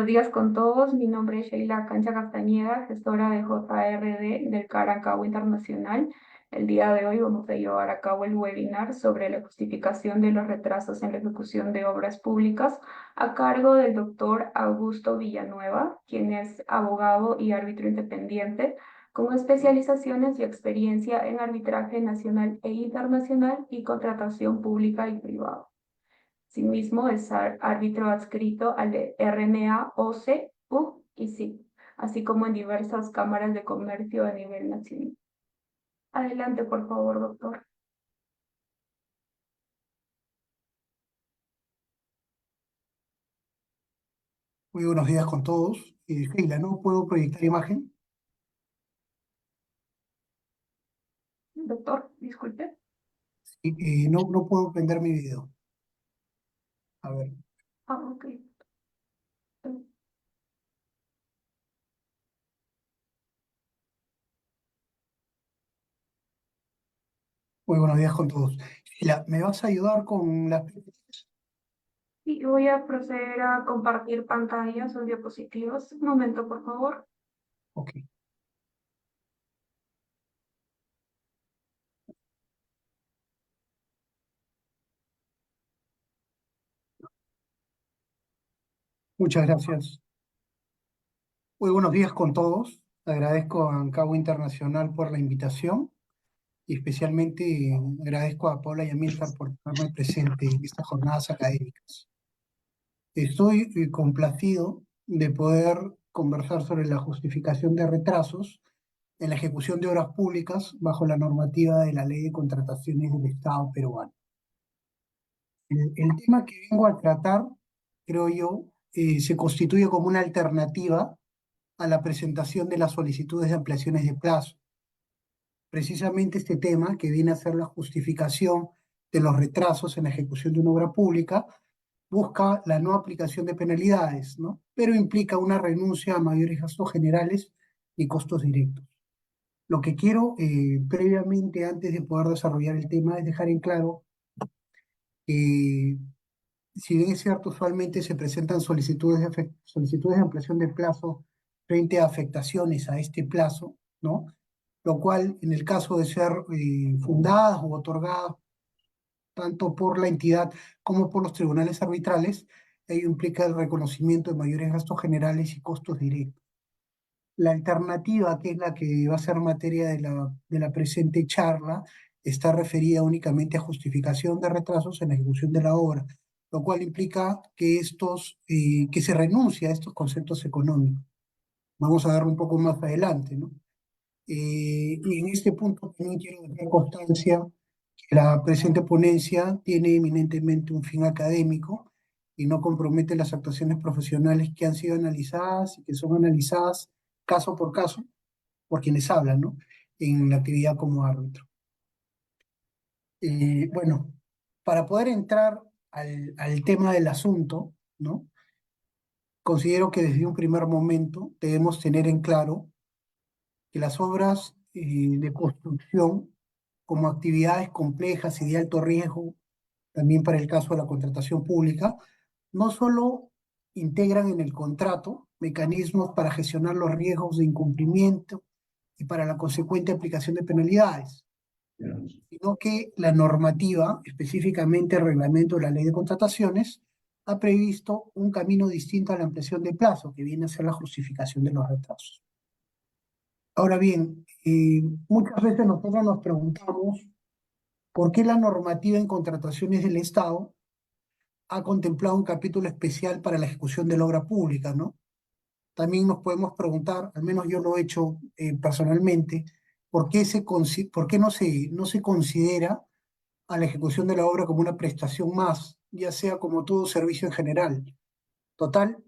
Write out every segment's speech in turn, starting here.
días con todos. Mi nombre es Sheila Cancha Castañeda, gestora de JRD del Caracao Internacional. El día de hoy vamos a llevar a cabo el webinar sobre la justificación de los retrasos en la ejecución de obras públicas a cargo del doctor Augusto Villanueva, quien es abogado y árbitro independiente con especializaciones y experiencia en arbitraje nacional e internacional y contratación pública y privada. Asimismo, es árbitro adscrito al RNA, OCE, PUC y SIC, así como en diversas cámaras de comercio a nivel nacional. Adelante, por favor, doctor. Muy buenos días con todos. Sheila, ¿no puedo proyectar imagen? Doctor, disculpe. No puedo prender mi video. A ver. Ok. Muy buenos días con todos. Sheila, ¿me vas a ayudar con las... Y voy a proceder a compartir pantallas o diapositivas. Un momento, por favor. Ok. Muchas gracias. Muy buenos días con todos. Agradezco a Ancagua Internacional por la invitación y especialmente agradezco a Paula y a Milcar por tenerme presente en estas jornadas académicas. Estoy complacido de poder conversar sobre la justificación de retrasos en la ejecución de obras públicas bajo la normativa de la Ley de Contrataciones del Estado peruano. El tema que vengo a tratar, creo yo, se constituye como una alternativa a la presentación de las solicitudes de ampliaciones de plazo. Precisamente este tema, que viene a ser la justificación de los retrasos en la ejecución de una obra pública, busca la no aplicación de penalidades, ¿no? Pero implica una renuncia a mayores gastos generales y costos directos. Lo que quiero previamente, antes de poder desarrollar el tema, es dejar en claro que, si bien es cierto, usualmente se presentan solicitudes de ampliación de plazo frente a afectaciones a este plazo, ¿no? Lo cual, en el caso de ser fundadas o otorgadas tanto por la entidad como por los tribunales arbitrales, ello implica el reconocimiento de mayores gastos generales y costos directos. La alternativa, que es la que va a ser materia de la presente charla, está referida únicamente a justificación de retrasos en la ejecución de la obra, lo cual implica que, que se renuncia a estos conceptos económicos. Vamos a ver un poco más adelante, ¿no? Y en este punto también quiero dejar constancia que la presente ponencia tiene eminentemente un fin académico y no compromete las actuaciones profesionales que han sido analizadas y que son analizadas caso por caso por quienes hablan, ¿no? En la actividad como árbitro. Bueno, para poder entrar al tema del asunto, ¿no? Considero que desde un primer momento debemos tener en claro que las obras de construcción como actividades complejas y de alto riesgo, también para el caso de la contratación pública, no solo integran en el contrato mecanismos para gestionar los riesgos de incumplimiento y para la consecuente aplicación de penalidades, sino que la normativa, específicamente el reglamento de la ley de contrataciones, ha previsto un camino distinto a la ampliación de plazo, que viene a ser la justificación de los retrasos. Ahora bien, muchas veces nosotros nos preguntamos por qué la normativa en contrataciones del Estado ha contemplado un capítulo especial para la ejecución de la obra pública, ¿no? También nos podemos preguntar, al menos yo lo he hecho personalmente, por qué no se considera a la ejecución de la obra como una prestación más, ya sea como todo servicio en general. Total,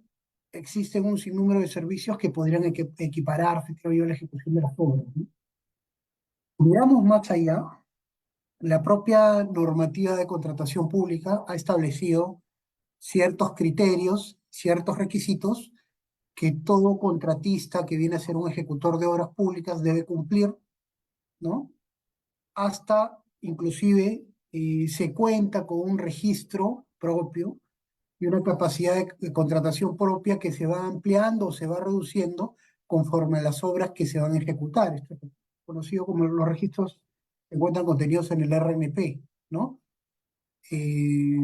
existen un sinnúmero de servicios que podrían equipararse, creo yo, a la ejecución de las obras, ¿no? Miramos más allá, la propia normativa de contratación pública ha establecido ciertos criterios, ciertos requisitos que todo contratista que viene a ser un ejecutor de obras públicas debe cumplir, ¿no? Hasta inclusive se cuenta con un registro propio y una capacidad de contratación propia que se va ampliando o se va reduciendo conforme a las obras que se van a ejecutar. Esto es conocido como los registros que se encuentran contenidos en el RNP, ¿no? Eh,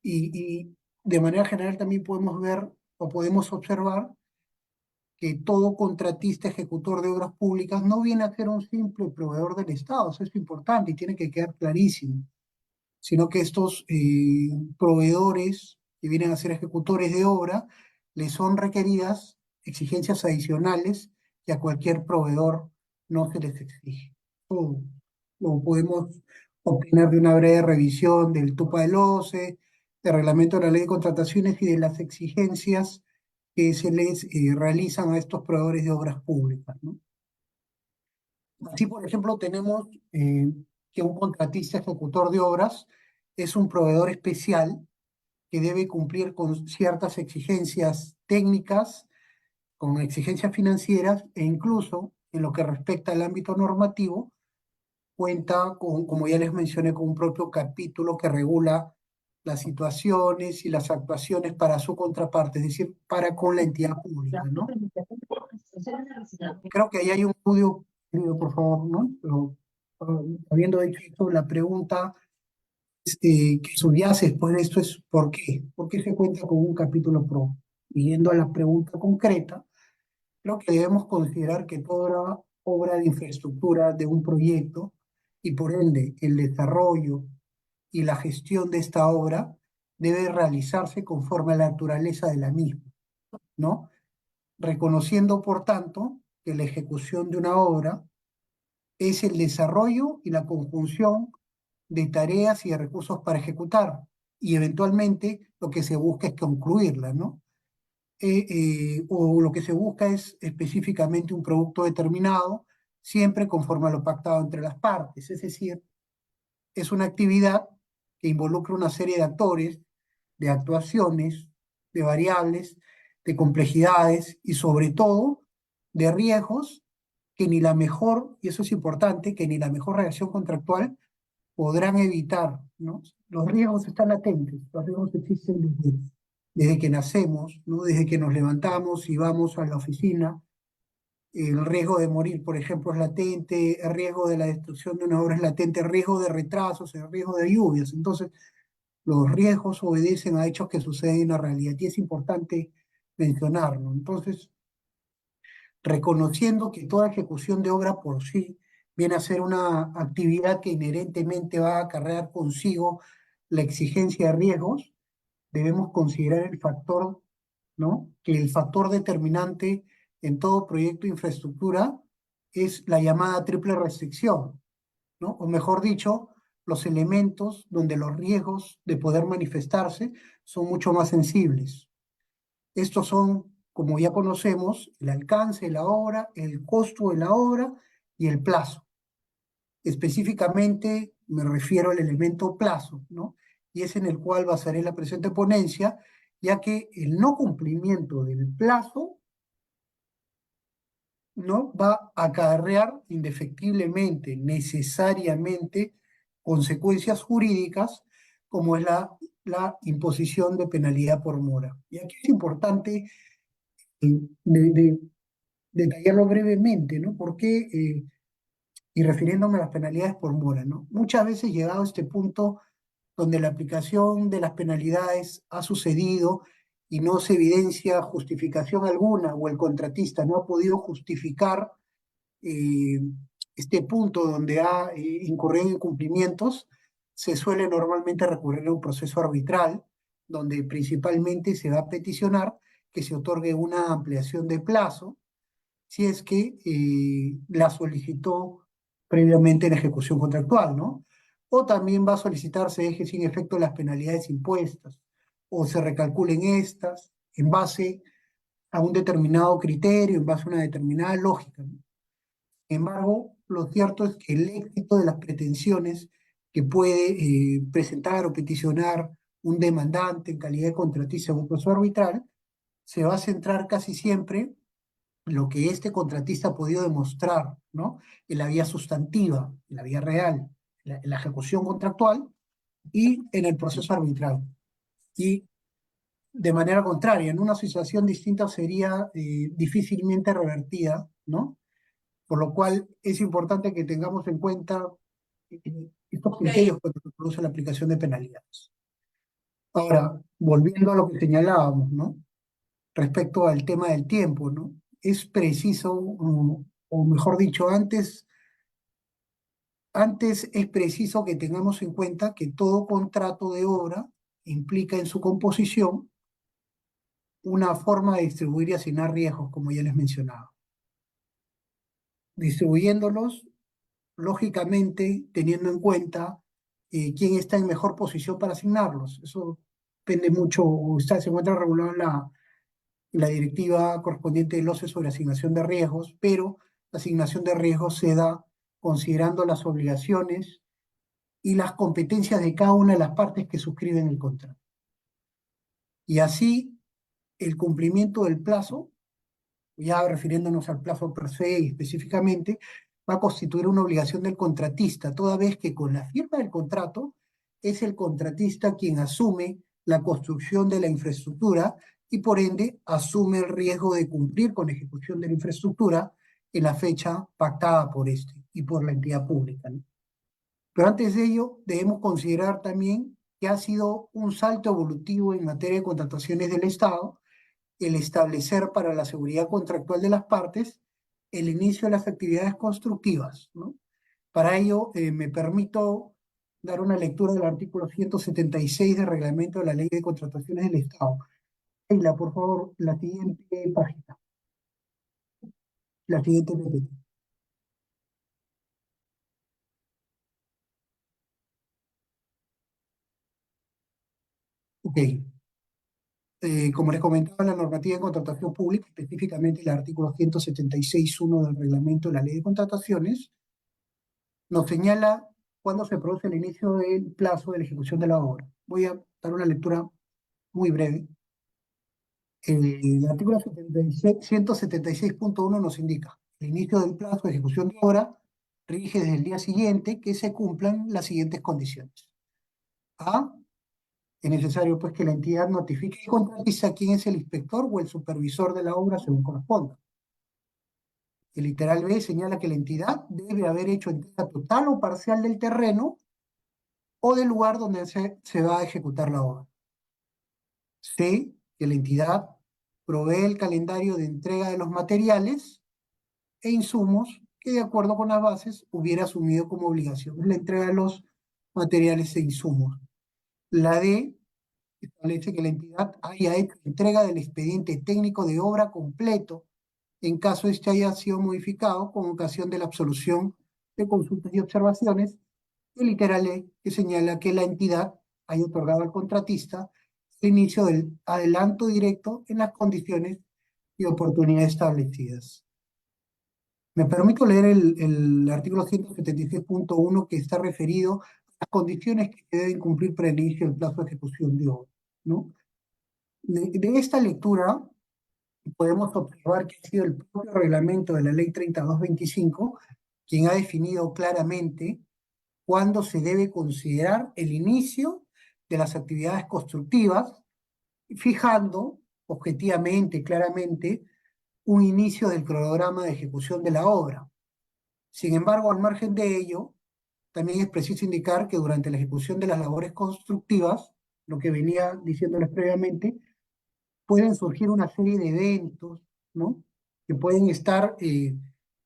y de manera general también podemos ver o podemos observar que todo contratista ejecutor de obras públicas no viene a ser un simple proveedor del Estado, eso es importante y tiene que quedar clarísimo, sino que estos proveedores que vienen a ser ejecutores de obra les son requeridas exigencias adicionales que a cualquier proveedor no se les exige. Todo lo podemos obtener de una breve revisión del TUPA del OCE, del reglamento de la ley de contrataciones y de las exigencias que se les realizan a estos proveedores de obras públicas, ¿no? Así, por ejemplo, tenemos que un contratista ejecutor de obras es un proveedor especial que debe cumplir con ciertas exigencias técnicas, con exigencias financieras e incluso en lo que respecta al ámbito normativo, cuenta con, como ya les mencioné, con un propio capítulo que regula las situaciones y las actuaciones para su contraparte, es decir, para con la entidad pública, ¿no? Creo que ahí hay un estudio, por favor, ¿no? Pero, habiendo hecho esto, la pregunta que subyace después de esto es ¿por qué? ¿Por qué se cuenta con un capítulo pro? Y yendo a la pregunta concreta, creo que debemos considerar que toda obra de infraestructura de un proyecto y por ende el desarrollo y la gestión de esta obra debe realizarse conforme a la naturaleza de la misma, ¿no? Reconociendo, por tanto, que la ejecución de una obra es el desarrollo y la conjunción de tareas y de recursos para ejecutar, y eventualmente lo que se busca es concluirla, ¿no? O lo que se busca es específicamente un producto determinado, siempre conforme a lo pactado entre las partes, es decir, es una actividad que involucra una serie de actores, de actuaciones, de variables, de complejidades y sobre todo de riesgos que ni la mejor, y eso es importante, que ni la mejor reacción contractual podrán evitar, ¿no? Los riesgos están latentes, los riesgos existen desde que nacemos, ¿no? Desde que nos levantamos y vamos a la oficina. El riesgo de morir, por ejemplo, es latente, el riesgo de la destrucción de una obra es latente, el riesgo de retrasos, el riesgo de lluvias. Entonces, los riesgos obedecen a hechos que suceden en la realidad y es importante mencionarlo. Entonces, reconociendo que toda ejecución de obra por sí viene a ser una actividad que inherentemente va a acarrear consigo la exigencia de riesgos, debemos considerar el factor, ¿no? Que el factor determinante en todo proyecto de infraestructura es la llamada triple restricción, ¿no? O mejor dicho, los elementos donde los riesgos de poder manifestarse son mucho más sensibles. Estos son, como ya conocemos, el alcance de la obra, el costo de la obra y el plazo. Específicamente me refiero al elemento plazo, ¿no? Y es en el cual basaré la presente ponencia, ya que el no cumplimiento del plazo, ¿no? Va a acarrear indefectiblemente, necesariamente, consecuencias jurídicas, como es la imposición de penalidad por mora. Y aquí es importante de detallarlo brevemente, ¿no? Porque y refiriéndome a las penalidades por mora, ¿no? Muchas veces llegado a este punto donde la aplicación de las penalidades ha sucedido y no se evidencia justificación alguna o el contratista no ha podido justificar eh, este punto donde ha incurrido en incumplimientos, se suele normalmente recurrir a un proceso arbitral donde principalmente se va a peticionar que se otorgue una ampliación de plazo si es que la solicitó previamente en ejecución contractual, ¿no? O también va a solicitar se deje sin efecto las penalidades impuestas o se recalculen estas en base a un determinado criterio, en base a una determinada lógica, ¿no? Sin embargo, lo cierto es que el éxito de las pretensiones que puede presentar o peticionar un demandante en calidad de contratista en un proceso arbitral se va a centrar casi siempre lo que este contratista ha podido demostrar, ¿no? En la vía sustantiva, en la vía real, en la ejecución contractual y en el proceso arbitral. y de manera contraria, en una situación distinta sería difícilmente revertida, ¿no? Por lo cual es importante que tengamos en cuenta estos criterios cuando se produce la aplicación de penalidades. Ahora, volviendo a lo que señalábamos, ¿no? Respecto al tema del tiempo, ¿no? Es preciso, o mejor dicho, antes es preciso que tengamos en cuenta que todo contrato de obra implica en su composición una forma de distribuir y asignar riesgos, como ya les mencionaba. Distribuyéndolos, lógicamente, teniendo en cuenta quién está en mejor posición para asignarlos. Eso depende mucho, se encuentra regulado en la directiva correspondiente del OCE sobre asignación de riesgos, pero la asignación de riesgos se da considerando las obligaciones y las competencias de cada una de las partes que suscriben el contrato. Y así, el cumplimiento del plazo, ya refiriéndonos al plazo per se y específicamente, va a constituir una obligación del contratista, toda vez que con la firma del contrato es el contratista quien asume la construcción de la infraestructura y por ende asume el riesgo de cumplir con la ejecución de la infraestructura en la fecha pactada por este y por la entidad pública, ¿no? Pero antes de ello, debemos considerar también que ha sido un salto evolutivo en materia de contrataciones del Estado el establecer para la seguridad contractual de las partes el inicio de las actividades constructivas, ¿no? Para ello, me permito dar una lectura del artículo 176 del reglamento de la Ley de Contrataciones del Estado. Leila, por favor, la siguiente página, la siguiente PPT. Ok. Como les comentaba, la normativa de contratación pública, específicamente el artículo 176.1 del reglamento de la Ley de Contrataciones, nos señala cuándo se produce el inicio del plazo de la ejecución de la obra. Voy a dar una lectura muy breve. El artículo 176.1 nos indica: el inicio del plazo de ejecución de obra rige desde el día siguiente que se cumplan las siguientes condiciones. A, es necesario pues que la entidad notifique al contratista quién es el inspector o el supervisor de la obra según corresponda. El literal B señala que la entidad debe haber hecho entrega total o parcial del terreno o del lugar donde se va a ejecutar la obra. C, que la entidad provee el calendario de entrega de los materiales e insumos que, de acuerdo con las bases, hubiera asumido como obligación la entrega de los materiales e insumos. La D establece que la entidad haya hecho entrega del expediente técnico de obra completo en caso este haya sido modificado con ocasión de la absolución de consultas y observaciones. El literal E, que señala que la entidad haya otorgado al contratista el inicio del adelanto directo en las condiciones y oportunidades establecidas. Me permito leer el artículo 176.1 que está referido a las condiciones que deben cumplir para el inicio del plazo de ejecución de obra, ¿no? De esta lectura podemos observar que ha sido el propio reglamento de la Ley 3225 quien ha definido claramente cuándo se debe considerar el inicio de las actividades constructivas, fijando objetivamente, claramente, un inicio del cronograma de ejecución de la obra. Sin embargo, al margen de ello, también es preciso indicar que durante la ejecución de las labores constructivas, lo que venía diciéndoles previamente, pueden surgir una serie de eventos, ¿no? Que pueden estar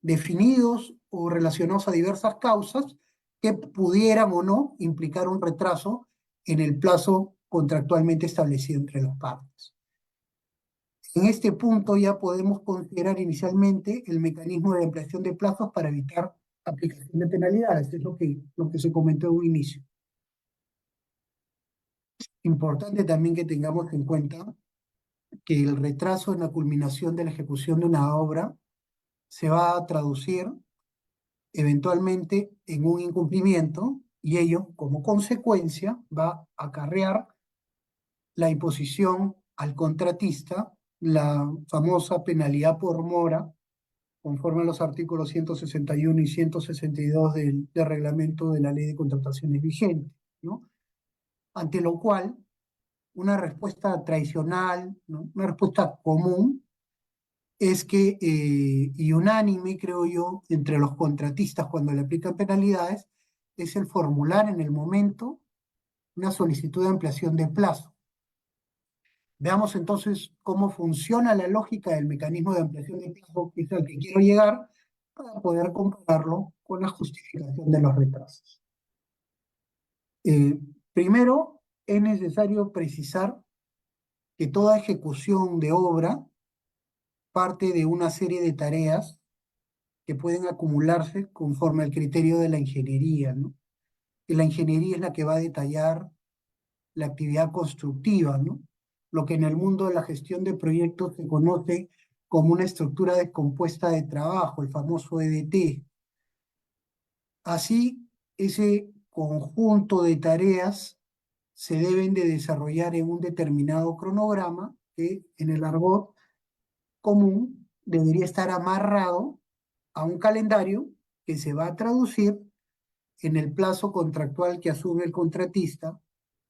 definidos o relacionados a diversas causas que pudieran o no implicar un retraso en el plazo contractualmente establecido entre las partes. En este punto ya podemos considerar inicialmente el mecanismo de ampliación de plazos para evitar aplicación de penalidades, es lo que se comentó en un inicio. Importante también que tengamos en cuenta que el retraso en la culminación de la ejecución de una obra se va a traducir eventualmente en un incumplimiento y ello, como consecuencia, va a acarrear la imposición al contratista, la famosa penalidad por mora, conforme a los artículos 161 y 162 del reglamento de la Ley de Contrataciones vigente, ¿no? Ante lo cual, una respuesta tradicional, ¿no? Una respuesta común, es que, y unánime, creo yo, entre los contratistas cuando le aplican penalidades, es el formular en el momento una solicitud de ampliación de plazo. Veamos entonces cómo funciona la lógica del mecanismo de ampliación de plazo, que es al que quiero llegar, para poder compararlo con la justificación de los retrasos. Primero, es necesario precisar que toda ejecución de obra parte de una serie de tareas que pueden acumularse conforme al criterio de la ingeniería, ¿no? Y la ingeniería es la que va a detallar la actividad constructiva, ¿no? Lo que en el mundo de la gestión de proyectos se conoce como una estructura descompuesta de trabajo, el famoso EDT. Así, ese conjunto de tareas se deben de desarrollar en un determinado cronograma que en el argot común debería estar amarrado a un calendario que se va a traducir en el plazo contractual que asume el contratista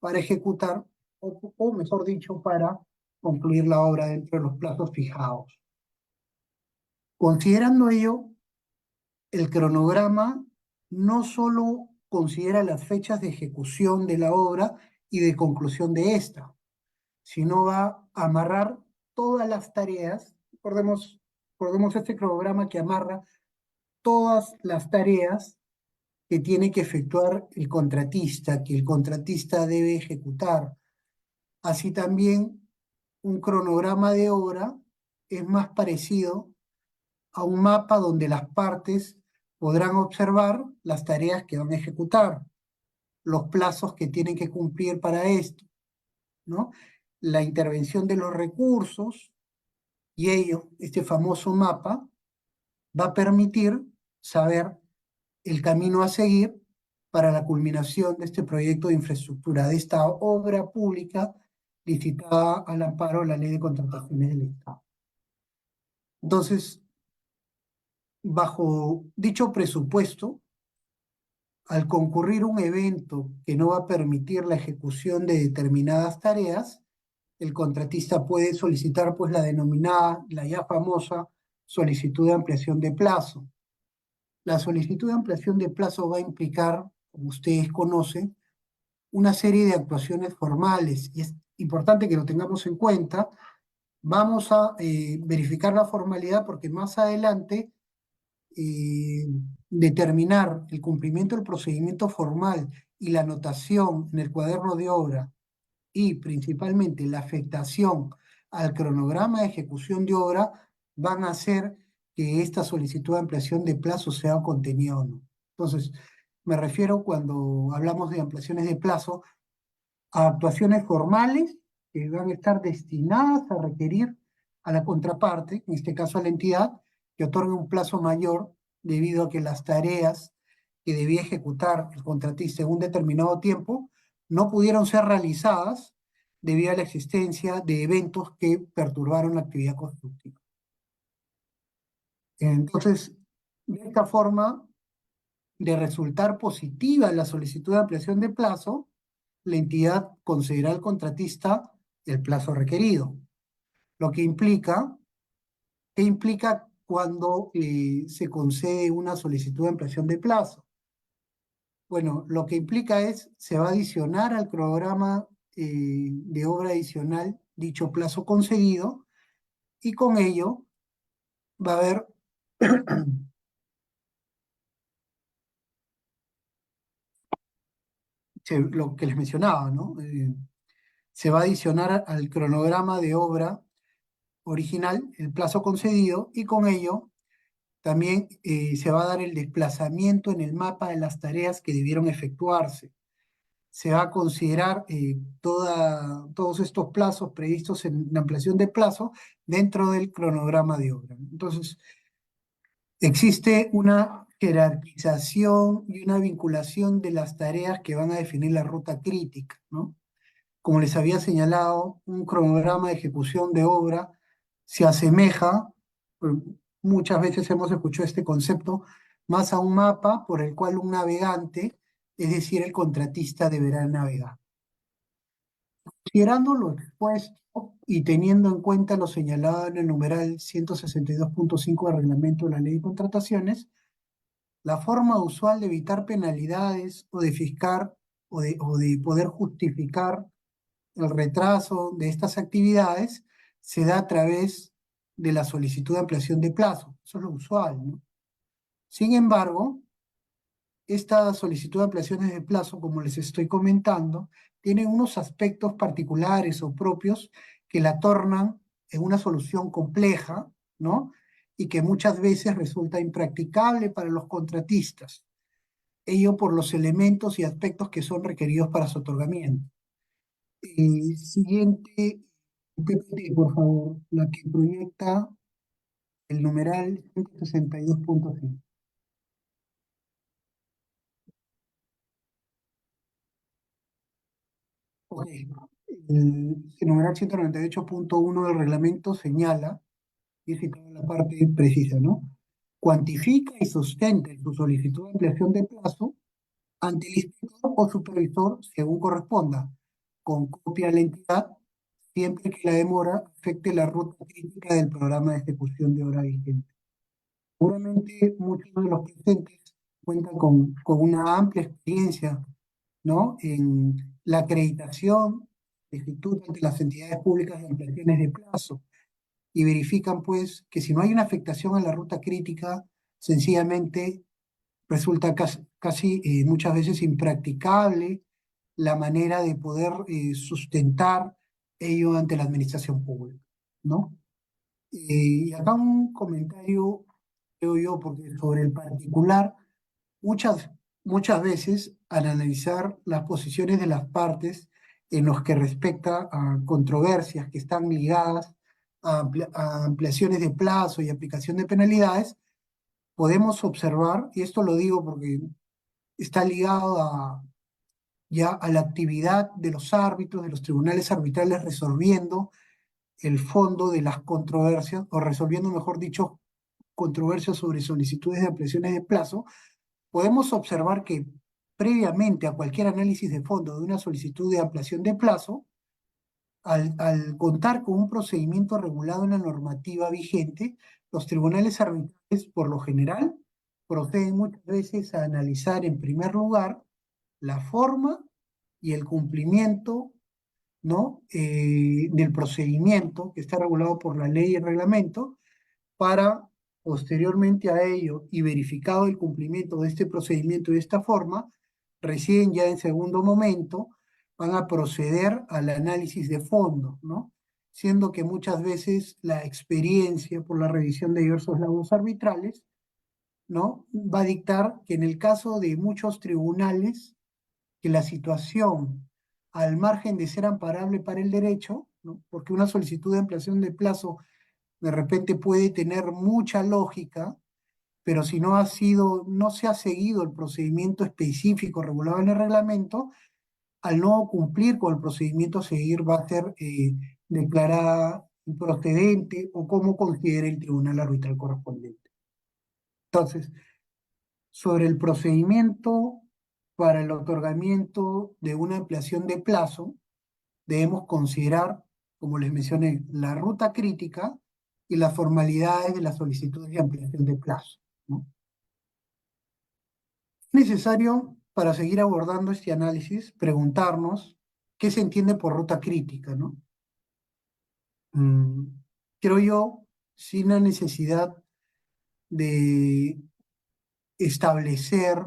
para ejecutar, o mejor dicho, para concluir la obra dentro de los plazos fijados. Considerando ello, el cronograma no solo considera las fechas de ejecución de la obra y de conclusión de esta, sino va a amarrar todas las tareas. Recordemos este cronograma que amarra todas las tareas que tiene que efectuar el contratista, que el contratista debe ejecutar. Así también un cronograma de obra es más parecido a un mapa donde las partes podrán observar las tareas que van a ejecutar, los plazos que tienen que cumplir para esto, ¿no? La intervención de los recursos y ello, este famoso mapa, va a permitir saber el camino a seguir para la culminación de este proyecto de infraestructura, de esta obra pública licitada al amparo de la Ley de Contrataciones del Estado. Entonces, bajo dicho presupuesto, al concurrir un evento que no va a permitir la ejecución de determinadas tareas, el contratista puede solicitar pues la denominada, la ya famosa solicitud de ampliación de plazo. La solicitud de ampliación de plazo va a implicar, como ustedes conocen, una serie de actuaciones formales y es importante que lo tengamos en cuenta. Vamos a verificar la formalidad porque más adelante eh, determinar el cumplimiento del procedimiento formal y la anotación en el cuaderno de obra y principalmente la afectación al cronograma de ejecución de obra van a hacer que esta solicitud de ampliación de plazo sea contenida o no. Entonces, me refiero cuando hablamos de ampliaciones de plazo a actuaciones formales que van a estar destinadas a requerir a la contraparte, en este caso a la entidad, que otorgue un plazo mayor debido a que las tareas que debía ejecutar el contratista en un determinado tiempo no pudieron ser realizadas debido a la existencia de eventos que perturbaron la actividad constructiva. Entonces, de esta forma, de resultar positiva la solicitud de ampliación de plazo, la entidad concederá al contratista el plazo requerido, lo que implica, ¿qué implica cuando se concede una solicitud de ampliación de plazo? Bueno, lo que implica es, se va a adicionar al programa de obra adicional dicho plazo concedido y con ello va a haber lo que les mencionaba, ¿no? Se va a adicionar al cronograma de obra original el plazo concedido y con ello también se va a dar el desplazamiento en el mapa de las tareas que debieron efectuarse. Se va a considerar todos estos plazos previstos en la ampliación de plazo dentro del cronograma de obra. Entonces, existe una jerarquización y una vinculación de las tareas que van a definir la ruta crítica, ¿no? Como les había señalado, un cronograma de ejecución de obra se asemeja, eh, muchas veces hemos escuchado este concepto, más a un mapa por el cual un navegante, es decir, el contratista deberá navegar. Considerando lo expuesto y teniendo en cuenta lo señalado en el numeral 162.5 del reglamento de la ley de contrataciones, la forma usual de evitar penalidades o de fiscar o de poder justificar el retraso de estas actividades se da a través de la solicitud de ampliación de plazo. Eso es lo usual, ¿no? Sin embargo, esta solicitud de ampliaciones de plazo, como les estoy comentando, tiene unos aspectos particulares o propios que la tornan en una solución compleja, ¿no? Y que muchas veces resulta impracticable para los contratistas, ello por los elementos y aspectos que son requeridos para su otorgamiento. Siguiente PPT, por favor, la que proyecta el numeral 162.5. Ok. El numeral 198.1 del reglamento señala, y es citado en la parte precisa, ¿no? Cuantifica y sustenta en su solicitud de ampliación de plazo ante el inspector o supervisor, según corresponda, con copia a la entidad, siempre que la demora afecte la ruta crítica del programa de ejecución de obra vigente. Seguramente muchos de los presentes cuentan con una amplia experiencia, ¿no? En la acreditación de institutos ante las entidades públicas de ampliaciones de plazo y verifican pues que si no hay una afectación a la ruta crítica, sencillamente resulta casi, muchas veces impracticable la manera de poder sustentar ello ante la administración pública, ¿no? Y acá un comentario, creo yo, porque sobre el particular, muchas, muchas veces al analizar las posiciones de las partes en los que respecta a controversias que están ligadas a ampliaciones de plazo y aplicación de penalidades, podemos observar, y esto lo digo porque está ligado ya a la actividad de los árbitros, de los tribunales arbitrales resolviendo el fondo de las controversias, o resolviendo, mejor dicho, controversias sobre solicitudes de ampliaciones de plazo, podemos observar que previamente a cualquier análisis de fondo de una solicitud de ampliación de plazo, al contar con un procedimiento regulado en la normativa vigente, los tribunales arbitrales, por lo general, proceden muchas veces a analizar en primer lugar la forma y el cumplimiento, ¿no? Del procedimiento que está regulado por la ley y el reglamento, para posteriormente a ello y verificado el cumplimiento de este procedimiento de esta forma, recién ya en segundo momento van a proceder al análisis de fondo, ¿no? Siendo que muchas veces la experiencia por la revisión de diversos laudos arbitrales, ¿no? Va a dictar que en el caso de muchos tribunales, que la situación, al margen de ser amparable para el derecho, ¿no? Porque una solicitud de ampliación de plazo de repente puede tener mucha lógica, pero si no se ha seguido el procedimiento específico regulado en el reglamento, al no cumplir con el procedimiento a seguir va a ser declarada improcedente o como considere el tribunal arbitral correspondiente. Entonces, sobre el procedimiento para el otorgamiento de una ampliación de plazo, debemos considerar, como les mencioné, la ruta crítica y las formalidades de la solicitud de ampliación de plazo, ¿no? Es necesario, para seguir abordando este análisis, preguntarnos qué se entiende por ruta crítica, ¿no? Mm, creo yo, sin la necesidad de establecer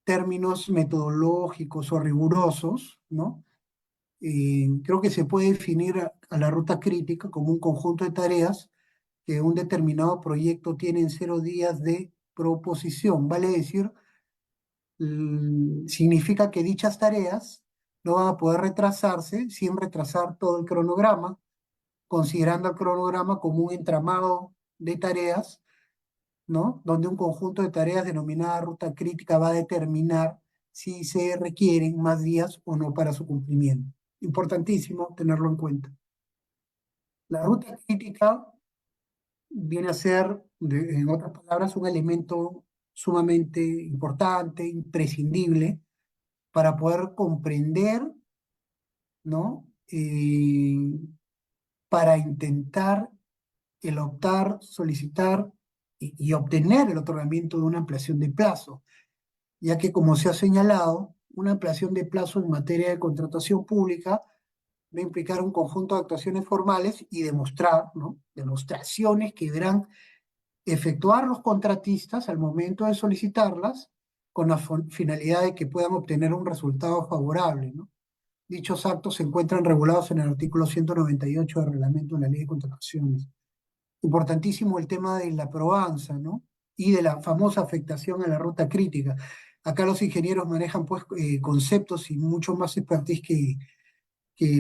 términos metodológicos o rigurosos, ¿no? Creo que se puede definir a la ruta crítica como un conjunto de tareas que un determinado proyecto tiene en 0 días de proposición. Vale decir, significa que dichas tareas no van a poder retrasarse sin retrasar todo el cronograma, considerando el cronograma como un entramado de tareas, ¿no? Donde un conjunto de tareas denominada ruta crítica va a determinar si se requieren más días o no para su cumplimiento. Importantísimo tenerlo en cuenta. La ruta crítica viene a ser, en otras palabras, un elemento sumamente importante, imprescindible, para poder comprender ¿no? Para intentar el optar, solicitar y obtener el otorgamiento de una ampliación de plazo, ya que como se ha señalado, una ampliación de plazo en materia de contratación pública va a implicar un conjunto de actuaciones formales y demostrar, ¿no? Demostraciones que deberán efectuar los contratistas al momento de solicitarlas con la finalidad de que puedan obtener un resultado favorable, ¿no? Dichos actos se encuentran regulados en el artículo 198 del reglamento de la ley de contrataciones. Importantísimo el tema de la probanza, ¿no? Y de la famosa afectación a la ruta crítica. Acá los ingenieros manejan pues conceptos y mucho más expertise que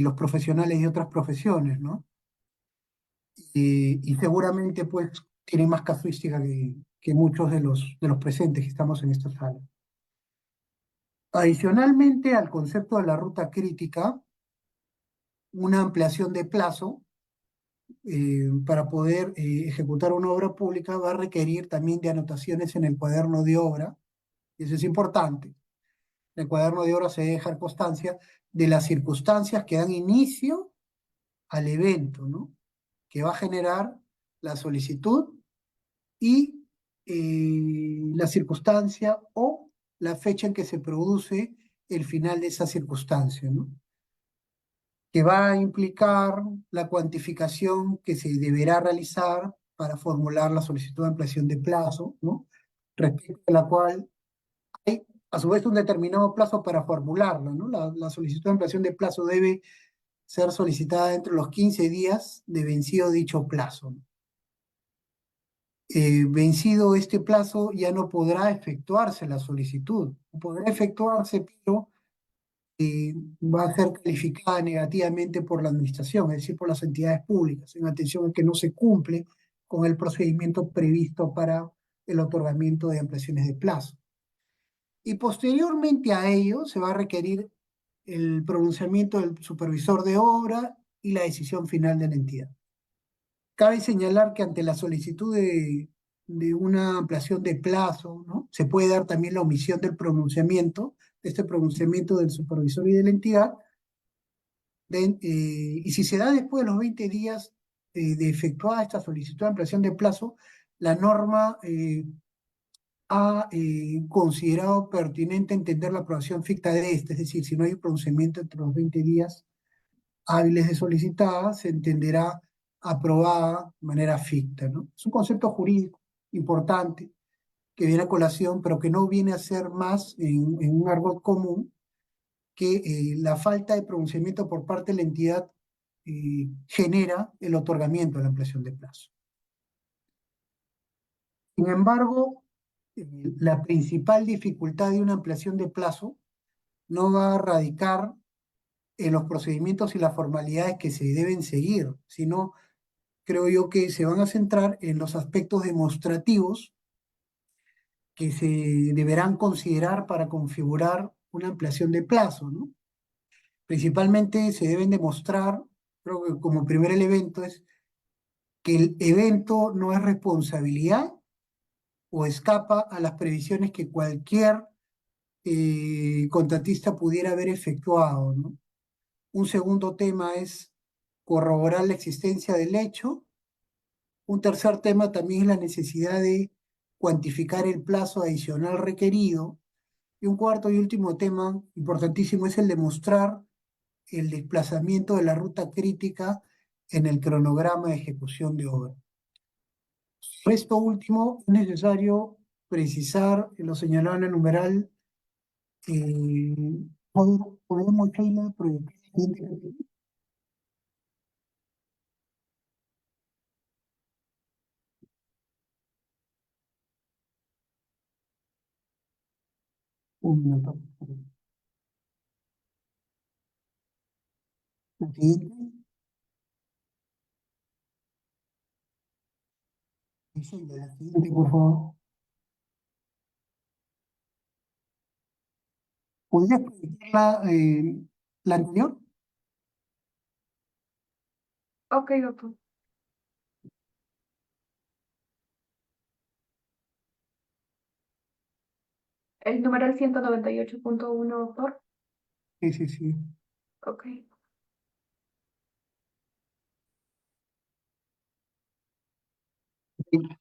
los profesionales de otras profesiones, ¿no? Y seguramente pues tienen más casuística que muchos de los presentes que estamos en esta sala. Adicionalmente al concepto de la ruta crítica, una ampliación de plazo para poder ejecutar una obra pública va a requerir también de anotaciones en el cuaderno de obra, y eso es importante. En el cuaderno de obra se debe dejar constancia de las circunstancias que dan inicio al evento, ¿no? Que va a generar la solicitud y la circunstancia o la fecha en que se produce el final de esa circunstancia, ¿no? Que va a implicar la cuantificación que se deberá realizar para formular la solicitud de ampliación de plazo, ¿no? Respecto a la cual hay a su vez un determinado plazo para formularla, ¿no? La solicitud de ampliación de plazo debe ser solicitada entre los 15 días de vencido dicho plazo, ¿no? Vencido este plazo ya no podrá efectuarse la solicitud, podrá efectuarse, pero va a ser calificada negativamente por la administración, es decir, por las entidades públicas, en atención a que no se cumple con el procedimiento previsto para el otorgamiento de ampliaciones de plazo. Y posteriormente a ello se va a requerir el pronunciamiento del supervisor de obra y la decisión final de la entidad. Cabe señalar que ante la solicitud de una ampliación de plazo, ¿no? Se puede dar también la omisión del pronunciamiento, de este pronunciamiento del supervisor y de la entidad, y si se da después de los 20 días de efectuada esta solicitud de ampliación de plazo, la norma ha considerado pertinente entender la aprobación ficta de este, es decir, si no hay un pronunciamiento entre los 20 días hábiles de solicitada, se entenderá aprobada de manera ficta, ¿no? Es un concepto jurídico importante que viene a colación, pero que no viene a ser más en un argot común que la falta de pronunciamiento por parte de la entidad genera el otorgamiento de la ampliación de plazo. Sin embargo, la principal dificultad de una ampliación de plazo no va a radicar en los procedimientos y las formalidades que se deben seguir, sino creo yo que se van a centrar en los aspectos demostrativos que se deberán considerar para configurar una ampliación de plazo, ¿no? Principalmente se deben demostrar, creo que como primer elemento es que el evento no es responsabilidad o escapa a las previsiones que cualquier contratista pudiera haber efectuado, ¿no? Un segundo tema es corroborar la existencia del hecho. Un tercer tema también es la necesidad de cuantificar el plazo adicional requerido. Y un cuarto y último tema importantísimo es el demostrar el desplazamiento de la ruta crítica en el cronograma de ejecución de obra. Por esto último, es necesario precisar lo señalado en el numeral. ¿Podemos, Sheila, proyectar el siguiente capítulo? Un minuto. La siguiente, Sheila, la siguiente, por favor. ¿Podrías proyectar la anterior? Ok, doctor. El numeral 198.1, doctor. Sí, sí, sí. Ok.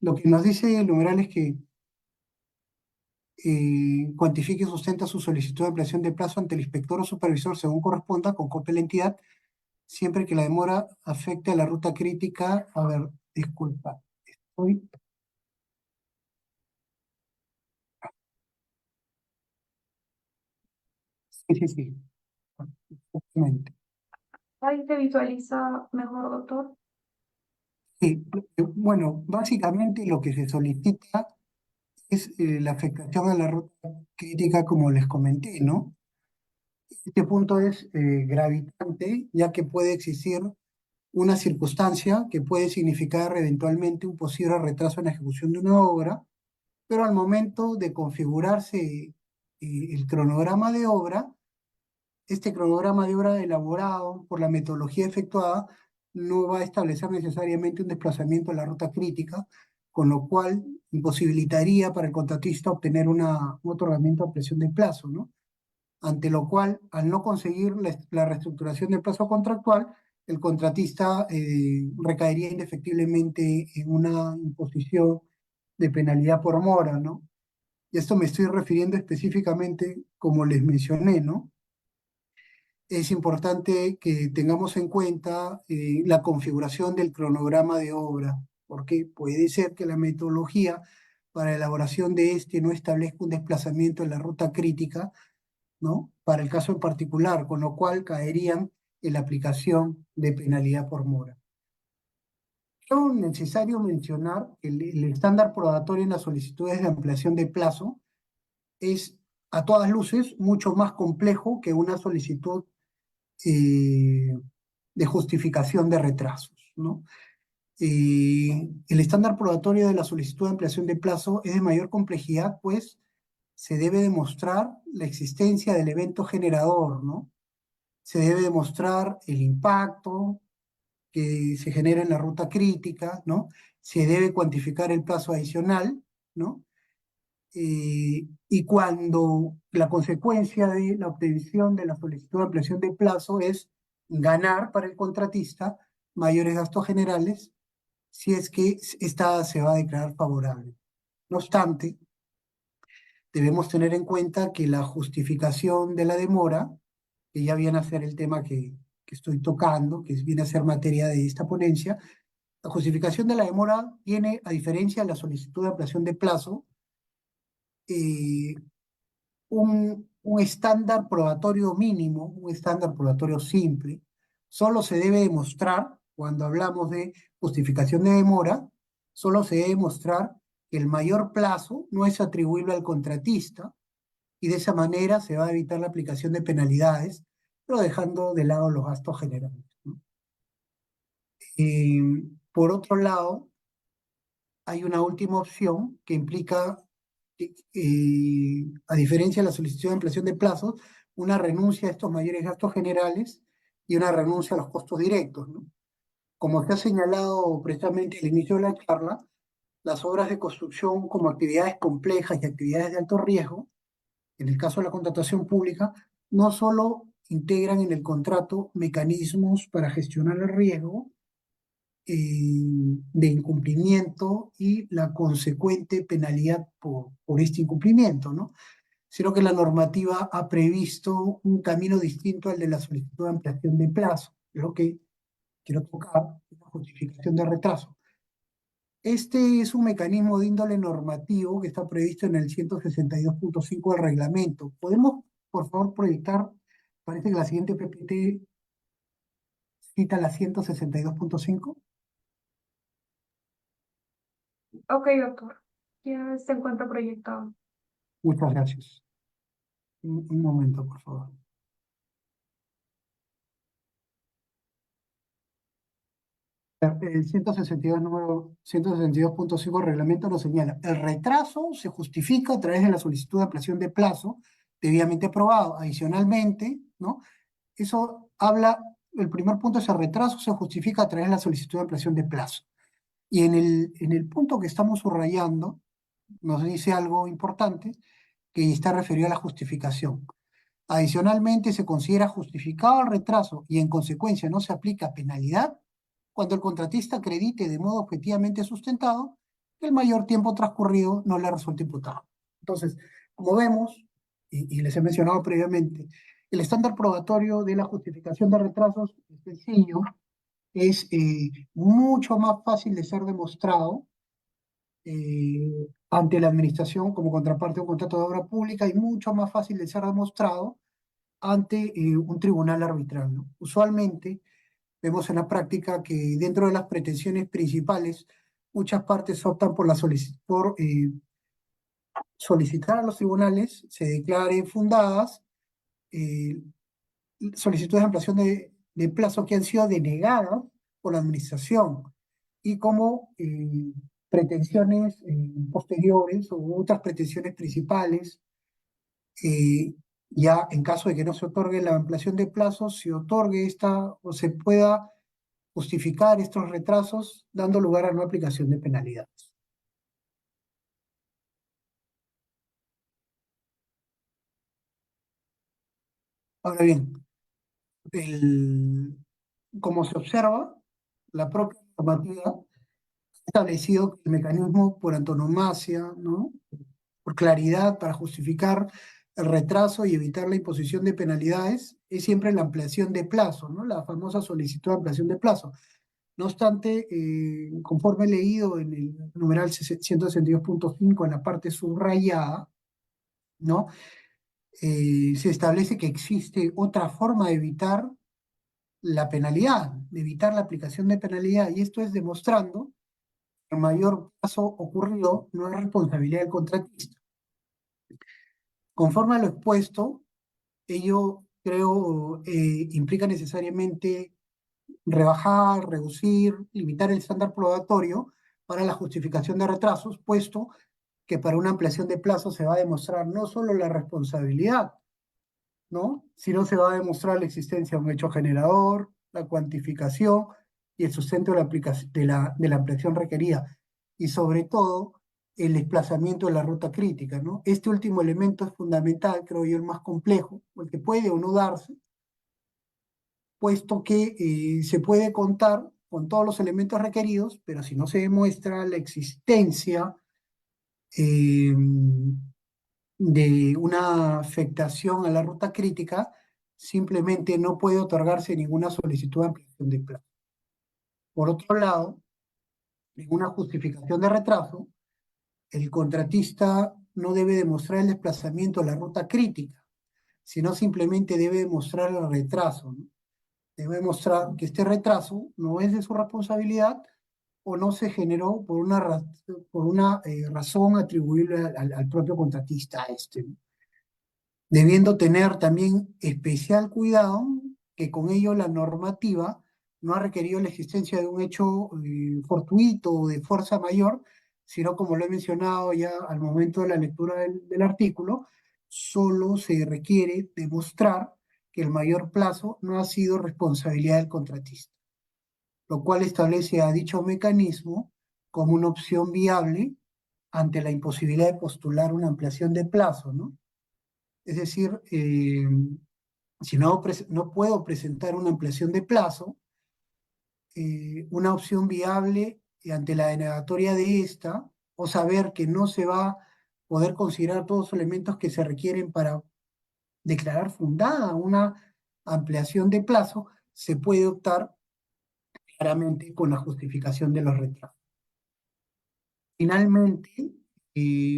Lo que nos dice el numeral es que cuantifique y sustenta su solicitud de ampliación de plazo ante el inspector o supervisor según corresponda con copia de la entidad, siempre que la demora afecte a la ruta crítica. A ver, disculpa, estoy... Sí, sí, sí, exactamente. Ahí se visualiza mejor, doctor. Sí, bueno, básicamente lo que se solicita es la afectación a la ruta crítica, como les comenté, ¿no? Este punto es gravitante, ya que puede existir una circunstancia que puede significar eventualmente un posible retraso en la ejecución de una obra, pero al momento de configurarse el cronograma de obra, este cronograma de obra elaborado por la metodología efectuada no va a establecer necesariamente un desplazamiento en la ruta crítica, con lo cual imposibilitaría para el contratista obtener un otorgamiento a presión de plazo, ¿no? Ante lo cual, al no conseguir la reestructuración del plazo contractual, el contratista recaería indefectiblemente en una imposición de penalidad por mora, ¿no? Y esto me estoy refiriendo específicamente, como les mencioné, ¿no? Es importante que tengamos en cuenta la configuración del cronograma de obra, porque puede ser que la metodología para la elaboración de este no establezca un desplazamiento en la ruta crítica, ¿no? Para el caso en particular, con lo cual caerían en la aplicación de penalidad por mora. Es necesario mencionar que el estándar probatorio en las solicitudes de ampliación de plazo es, a todas luces, mucho más complejo que una solicitud eh, de justificación de retrasos, ¿no? El estándar probatorio de la solicitud de ampliación de plazo es de mayor complejidad, pues se debe demostrar la existencia del evento generador, ¿no? Se debe demostrar el impacto que se genera en la ruta crítica, ¿no? Se debe cuantificar el plazo adicional, ¿no? Y cuando la consecuencia de la obtención de la solicitud de ampliación de plazo es ganar para el contratista mayores gastos generales, si es que esta se va a declarar favorable. No obstante, debemos tener en cuenta que la justificación de la demora, que ya viene a ser el tema que estoy tocando, que viene a ser materia de esta ponencia, la justificación de la demora tiene, a diferencia de la solicitud de ampliación de plazo, eh, un estándar probatorio mínimo, un estándar probatorio simple. Solo se debe demostrar, cuando hablamos de justificación de demora, solo se debe demostrar que el mayor plazo no es atribuible al contratista, y de esa manera se va a evitar la aplicación de penalidades, pero dejando de lado los gastos generales, ¿no? Eh, por otro lado, hay una última opción que implica, a diferencia de la solicitud de ampliación de plazos, una renuncia a estos mayores gastos generales y una renuncia a los costos directos, ¿no? Como se ha señalado precisamente al inicio de la charla, las obras de construcción como actividades complejas y actividades de alto riesgo, en el caso de la contratación pública, no solo integran en el contrato mecanismos para gestionar el riesgo de incumplimiento y la consecuente penalidad por este incumplimiento, ¿no? Sino que la normativa ha previsto un camino distinto al de la solicitud de ampliación de plazo, es lo que quiero tocar, la justificación de retraso. Este es un mecanismo de índole normativo que está previsto en el 162.5 del reglamento. ¿Podemos, por favor, proyectar? Parece que la siguiente PPT cita la 162.5. Ok, doctor. Ya se encuentra proyectado. Muchas gracias. Un momento, por favor. El 162, número 162.5 del reglamento lo señala. El retraso se justifica a través de la solicitud de ampliación de plazo debidamente aprobado. Adicionalmente, ¿no? Eso habla, el primer punto es el retraso se justifica a través de la solicitud de ampliación de plazo. Y en el punto que estamos subrayando, nos dice algo importante que está referido a la justificación. Adicionalmente, se considera justificado el retraso y en consecuencia no se aplica penalidad cuando el contratista acredite de modo objetivamente sustentado que el mayor tiempo transcurrido no le resulta imputable. Entonces, como vemos, y les he mencionado previamente, el estándar probatorio de la justificación de retrasos es sencillo, es mucho más fácil de ser demostrado ante la administración como contraparte de un contrato de obra pública y mucho más fácil de ser demostrado ante un tribunal arbitral, ¿no? Usualmente vemos en la práctica que dentro de las pretensiones principales, muchas partes optan por, solicitar a los tribunales se declaren fundadas eh, solicitudes de ampliación de plazo que han sido denegadas por la administración y como pretensiones posteriores o otras pretensiones principales, eh, ya en caso de que no se otorgue la ampliación de plazo, se otorgue esta o se pueda justificar estos retrasos dando lugar a no aplicación de penalidades. Ahora bien, el, como se observa, la propia normativa ha establecido que el mecanismo por antonomasia, ¿no? Por claridad, para justificar el retraso y evitar la imposición de penalidades, es siempre la ampliación de plazo, ¿no? La famosa solicitud de ampliación de plazo. No obstante, conforme he leído en el numeral 162.5 en la parte subrayada, ¿no? Se establece que existe otra forma de evitar la penalidad, de evitar la aplicación de penalidad, y esto es demostrando que el mayor plazo ocurrido no es responsabilidad del contratista. Conforme a lo expuesto, ello creo implica necesariamente rebajar, reducir, limitar el estándar probatorio para la justificación de retrasos, puesto que para una ampliación de plazo se va a demostrar no solo la responsabilidad, ¿no? Sino se va a demostrar la existencia de un hecho generador, la cuantificación y el sustento de la, de la ampliación requerida. Y sobre todo, el desplazamiento de la ruta crítica, ¿no? Este último elemento es fundamental, creo yo, el más complejo, el que puede o no darse, puesto que se puede contar con todos los elementos requeridos, pero si no se demuestra la existencia eh, de una afectación a la ruta crítica, simplemente no puede otorgarse ninguna solicitud de ampliación de plazo. Por otro lado, en una justificación de retraso, el contratista no debe demostrar el desplazamiento a la ruta crítica, sino simplemente debe demostrar el retraso, ¿no? Debe demostrar que este retraso no es de su responsabilidad o no se generó por una razón atribuible al propio contratista este, ¿no? Debiendo tener también especial cuidado que con ello la normativa no ha requerido la existencia de un hecho fortuito o de fuerza mayor, sino como lo he mencionado ya al momento de la lectura del artículo, solo se requiere demostrar que el mayor plazo no ha sido responsabilidad del contratista, lo cual establece a dicho mecanismo como una opción viable ante la imposibilidad de postular una ampliación de plazo, ¿no? Es decir, si no puedo presentar una ampliación de plazo, una opción viable ante la denegatoria de esta, o saber que no se va a poder considerar todos los elementos que se requieren para declarar fundada una ampliación de plazo, se puede optar claramente con la justificación de los retrasos. Finalmente,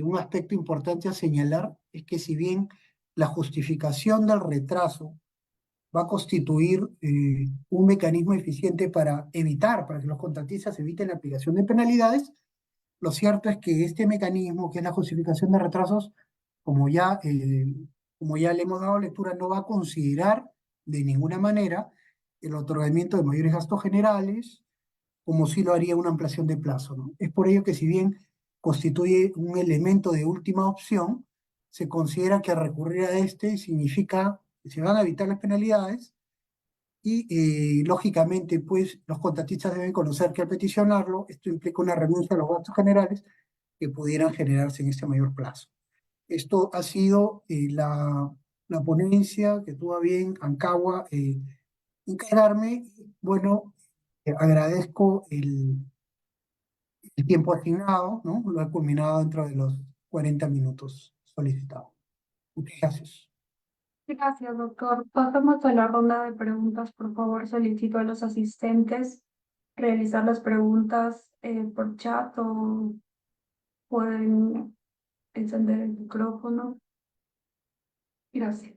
un aspecto importante a señalar es que si bien la justificación del retraso va a constituir un mecanismo eficiente para evitar, para que los contratistas eviten la aplicación de penalidades, lo cierto es que este mecanismo, que es la justificación de retrasos, como ya, como ya le hemos dado lectura, no va a considerar de ninguna manera el otorgamiento de mayores gastos generales, como sí lo haría una ampliación de plazo, ¿no? Es por ello que si bien constituye un elemento de última opción, se considera que recurrir a este significa que se van a evitar las penalidades y lógicamente pues los contratistas deben conocer que al peticionarlo esto implica una renuncia a los gastos generales que pudieran generarse en este mayor plazo. Esto ha sido la ponencia que tuvo a bien Ancagua encargarme. Bueno, agradezco el El tiempo asignado, ¿no? Lo he culminado dentro de los 40 minutos solicitados. Muchas gracias. Gracias, doctor. Pasamos a la ronda de preguntas. Por favor, solicito a los asistentes realizar las preguntas por chat o pueden encender el micrófono. Gracias.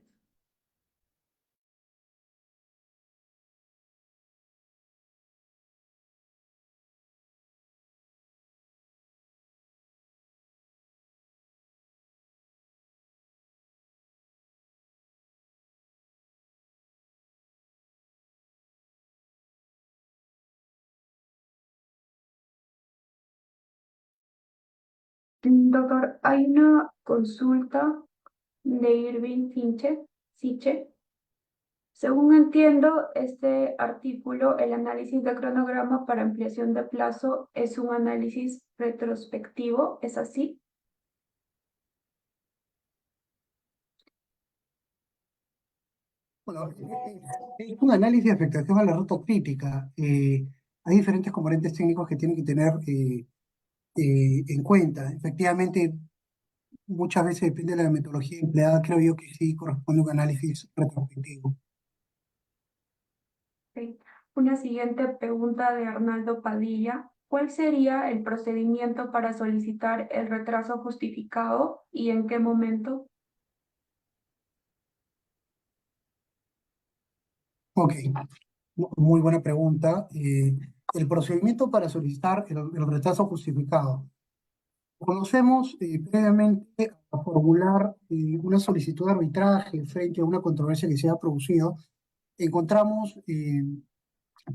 Doctor, hay una consulta de Irving Siche. Según entiendo, este artículo, el análisis de cronograma para ampliación de plazo es un análisis retrospectivo, ¿es así? Bueno, es un análisis de afectación a la ruta crítica. Hay diferentes componentes técnicos que tienen que tener en cuenta. Efectivamente, muchas veces depende de la metodología empleada, creo yo que sí corresponde a un análisis retrospectivo. Ok. Una siguiente pregunta de Arnaldo Padilla. ¿Cuál sería el procedimiento para solicitar el retraso justificado y en qué momento? Ok, muy buena pregunta. El procedimiento para solicitar el retraso justificado. Conocemos previamente a formular una solicitud de arbitraje frente a una controversia que se haya producido. Encontramos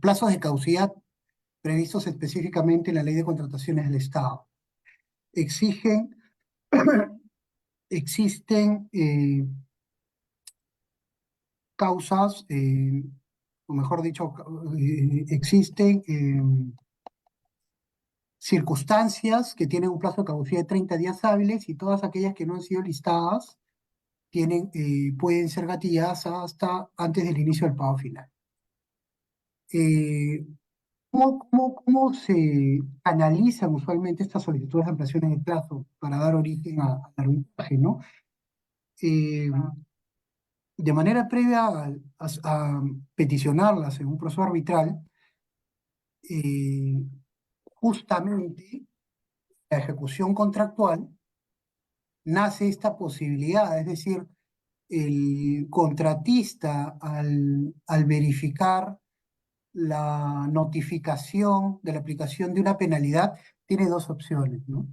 plazos de caducidad previstos específicamente en la Ley de Contrataciones del Estado. Exigen, existen causas, o mejor dicho, existen circunstancias que tienen un plazo de caducidad de 30 días hábiles y todas aquellas que no han sido listadas pueden ser gatilladas hasta antes del inicio del pago final. Eh, ¿Cómo se analizan usualmente estas solicitudes de ampliaciones de plazo para dar origen al arbitraje, ¿no? Eh, de manera previa a peticionarlas en un proceso arbitral, eh, justamente la ejecución contractual nace esta posibilidad, es decir, el contratista al verificar la notificación de la aplicación de una penalidad tiene dos opciones, ¿no?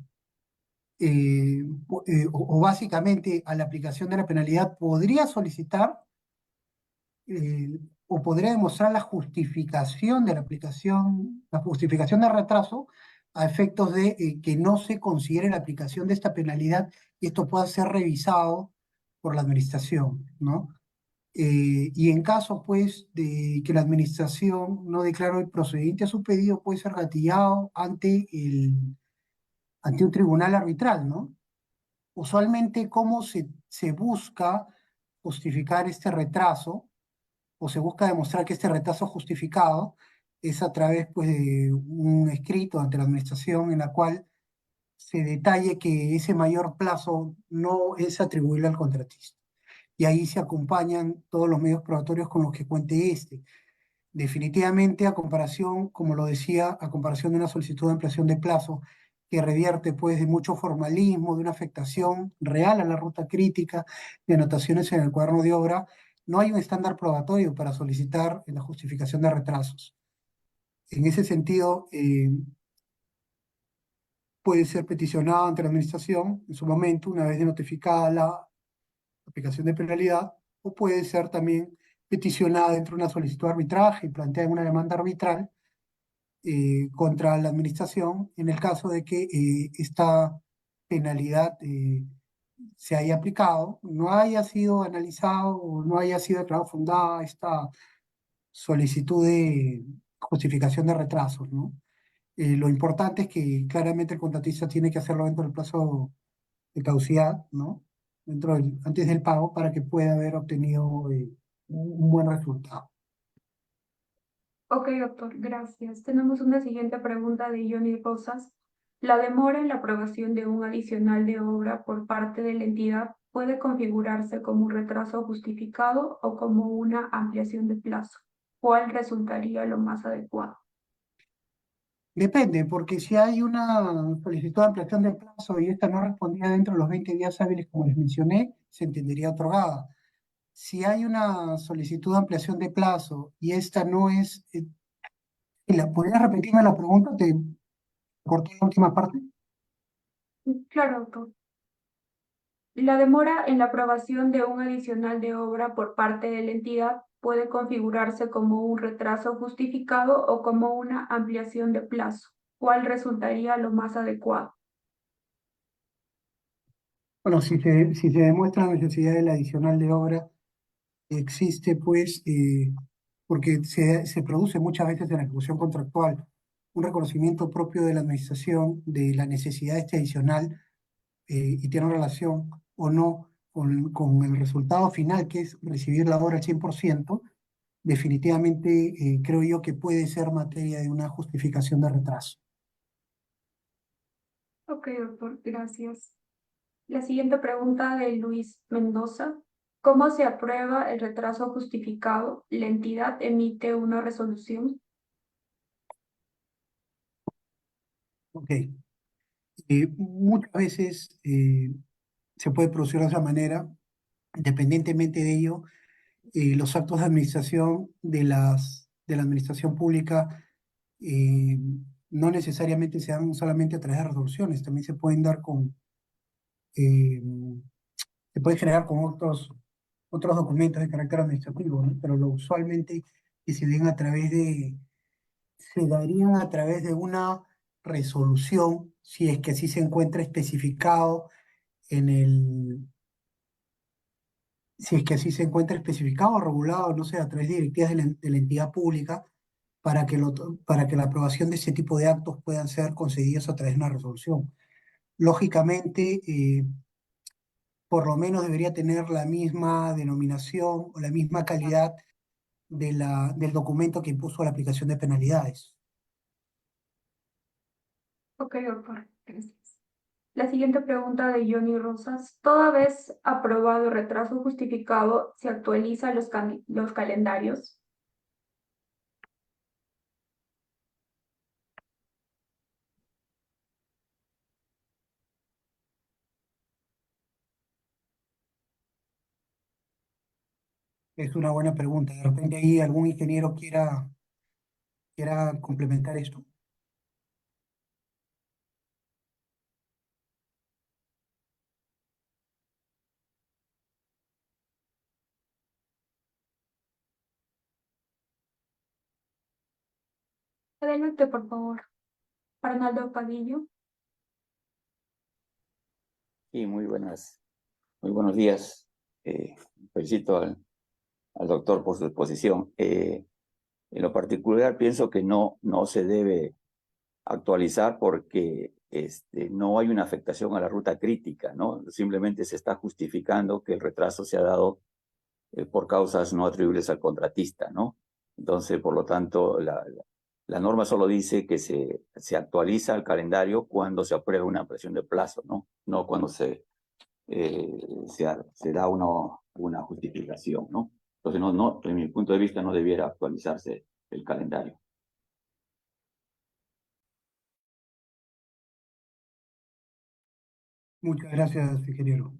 O básicamente a la aplicación de la penalidad podría solicitar o podría demostrar la justificación de la aplicación, la justificación de retraso a efectos de que no se considere la aplicación de esta penalidad y esto pueda ser revisado por la administración, ¿no? Y en caso, pues, de que la administración no declaró el procedimiento a su pedido, puede ser gatillado ante un tribunal arbitral, ¿no? Usualmente, ¿cómo se busca justificar este retraso o se busca demostrar que este retraso es justificado? Es a través, pues, de un escrito ante la administración en la cual se detalle que ese mayor plazo no es atribuible al contratista. Y ahí se acompañan todos los medios probatorios con los que cuente este. Definitivamente, a comparación, como lo decía, a comparación de una solicitud de ampliación de plazo que revierte pues de mucho formalismo, de una afectación real a la ruta crítica, de anotaciones en el cuaderno de obra, no hay un estándar probatorio para solicitar la justificación de retrasos. En ese sentido, puede ser peticionado ante la administración en su momento, una vez de notificada la aplicación de penalidad, o puede ser también peticionada dentro de una solicitud de arbitraje y planteada en una demanda arbitral contra la administración en el caso de que esta penalidad se haya aplicado, no haya sido analizado o no haya sido declarado fundada esta solicitud de justificación de retrasos, ¿no? Lo importante es que claramente el contratista tiene que hacerlo dentro del plazo de caducidad, ¿no? Antes del pago para que pueda haber obtenido un buen resultado. Ok, doctor, gracias. Tenemos una siguiente pregunta de Johnny Rosas. La demora en la aprobación de un adicional de obra por parte de la entidad puede configurarse como un retraso justificado o como una ampliación de plazo. ¿Cuál resultaría lo más adecuado? Depende, porque si hay una solicitud de ampliación de plazo y esta no respondía dentro de los 20 días hábiles, como les mencioné, se entendería otorgada. Si hay una solicitud de ampliación de plazo y esta no es, ¿podrías repetirme la pregunta? Te corté la última parte. Claro, doctor. La demora en la aprobación de un adicional de obra por parte de la entidad puede configurarse como un retraso justificado o como una ampliación de plazo. ¿Cuál resultaría lo más adecuado? Bueno, si se demuestra la necesidad del adicional de obra, existe pues, porque se produce muchas veces en la ejecución contractual un reconocimiento propio de la administración de la necesidad de este adicional y tiene relación o no con el resultado final, que es recibir la obra al 100%, definitivamente creo yo que puede ser materia de una justificación de retraso. Ok, doctor, gracias. La siguiente pregunta de Luis Mendoza. ¿Cómo se aprueba el retraso justificado? ¿La entidad emite una resolución? Ok. Muchas veces se puede producir de esa manera, independientemente de ello, los actos de administración de la administración pública eh, no necesariamente se dan solamente a través de resoluciones, también se pueden dar eh, se puede generar con otros documentos de carácter administrativo, ¿no? Pero lo usualmente que se darían a través de una resolución, si es que así se encuentra especificado en si es que así se encuentra especificado o regulado, no sé, a través de directivas de la entidad pública, para que la aprobación de ese tipo de actos puedan ser concedidos a través de una resolución. Lógicamente, por lo menos debería tener la misma denominación o la misma calidad del documento que impuso la aplicación de penalidades. Ok, doctor, gracias. La siguiente pregunta de Johnny Rosas. Toda vez aprobado retraso justificado, ¿se actualizan los calendarios? Es una buena pregunta. De repente ahí algún ingeniero quiera complementar esto. Adelante, por favor. Arnaldo Padillo. Sí, muy buenos días. Felicito al doctor por su exposición. En lo particular, pienso que no se debe actualizar porque no hay una afectación a la ruta crítica, ¿no? Simplemente se está justificando que el retraso se ha dado por causas no atribuibles al contratista, ¿no? Entonces, por lo tanto, la norma solo dice que se actualiza el calendario cuando se aprueba una ampliación de plazo, ¿no? No cuando se da una justificación, ¿no? Entonces, en mi punto de vista, no debiera actualizarse el calendario. Muchas gracias, ingeniero.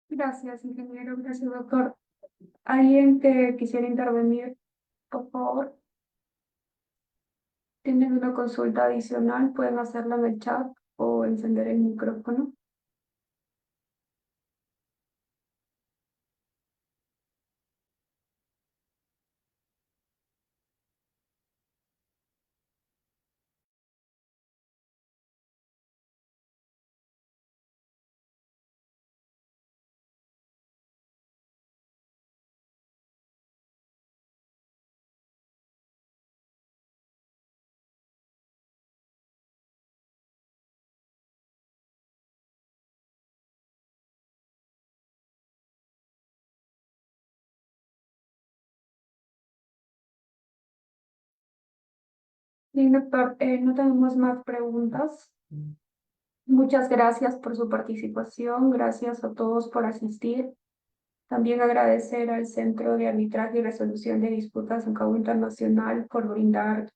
Gracias, ingeniero. Gracias, doctor. ¿Alguien que quisiera intervenir, por favor? ¿Tienen una consulta adicional? Pueden hacerla en el chat o encender el micrófono. Sí, doctor, no tenemos más preguntas. Muchas gracias por su participación, gracias a todos por asistir. También agradecer al Centro de Arbitraje y Resolución de Disputas en Cabo Internacional por brindar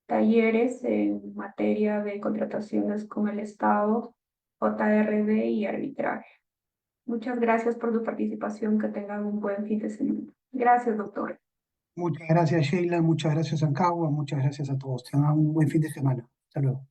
talleres en materia de contrataciones con el Estado, JRD y arbitraje. Muchas gracias por su participación, que tengan un buen fin de semana. Gracias, doctor. Muchas gracias, Sheila. Muchas gracias, Ancagua. Muchas gracias a todos. Tengan un buen fin de semana. Hasta luego.